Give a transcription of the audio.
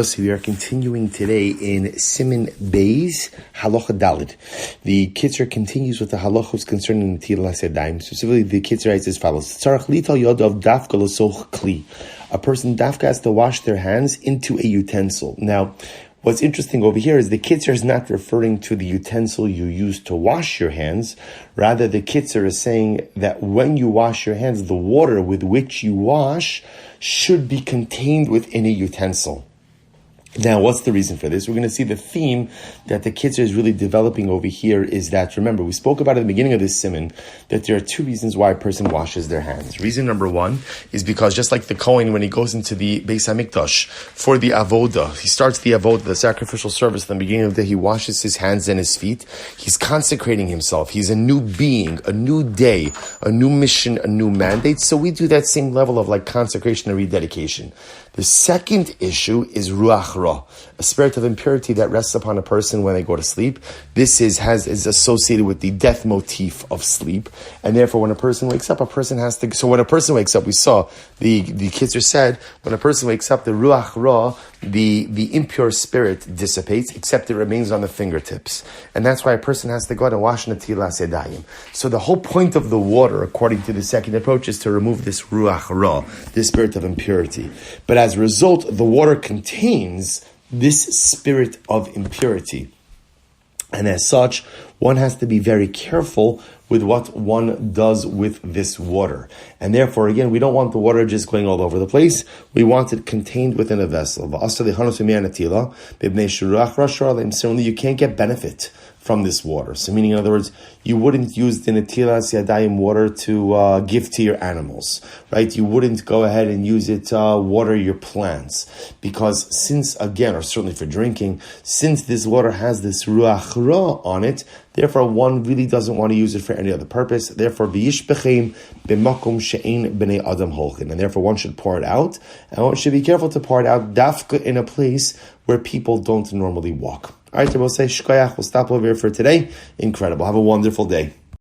So we are continuing today in Siman Beis, Halacha Dalid. The Kitzur continues with the halachos concerning Netilas Yadayim. Specifically, the Kitzur writes as follows: Tzarach lital yodav dafka l'soch kli. A person dafka has to wash their hands into a utensil. Now, what's interesting over here is the Kitzur is not referring to the utensil you use to wash your hands. Rather, the Kitzur is saying that when you wash your hands, the water with which you wash should be contained within a utensil. Now, what's the reason for this? We're going to see the theme that the Kitzur is really developing over here is that, remember, we spoke about at the beginning of this siman, that there are two reasons why a person washes their hands. Reason number one is because just like the Kohen, when he goes into the Beis HaMikdash for the avoda, he starts the avoda, the sacrificial service, at the beginning of the day, he washes his hands and his feet. He's consecrating himself. He's a new being, a new day, a new mission, a new mandate. So we do that same level of like consecration and rededication. The second issue is ruach ra, a spirit of impurity that rests upon a person when they go to sleep. This is associated with the death motif of sleep, and therefore when a person wakes up, a person has to. So when a person wakes up, we saw the Kitzur said when a person wakes up, the ruach ra, the impure spirit dissipates, except it remains on the fingertips, and that's why a person has to go out and wash netilas yadayim. So the whole point of the water, according to the second approach, is to remove this ruach ra, this spirit of impurity. But as a result, the water contains this spirit of impurity. And as such, one has to be very careful with what one does with this water. And therefore, again, we don't want the water just going all over the place. We want it contained within a vessel. Certainly, you can't get benefit from this water. So meaning, in other words, you wouldn't use the netilas yadayim water to give to your animals, right? You wouldn't go ahead and use it to water your plants. Because since, again, or certainly for drinking, since this water has this ruach ra on it, therefore one really doesn't want to use it for any other purpose. Therefore, v'yishbechem b'makom she'ein b'nei adam holchin. And therefore one should pour it out. And one should be careful to pour it out dafka in a place where people don't normally walk. All right, so we'll say shkoyach. We'll stop over here for today. Incredible. Have a wonderful day.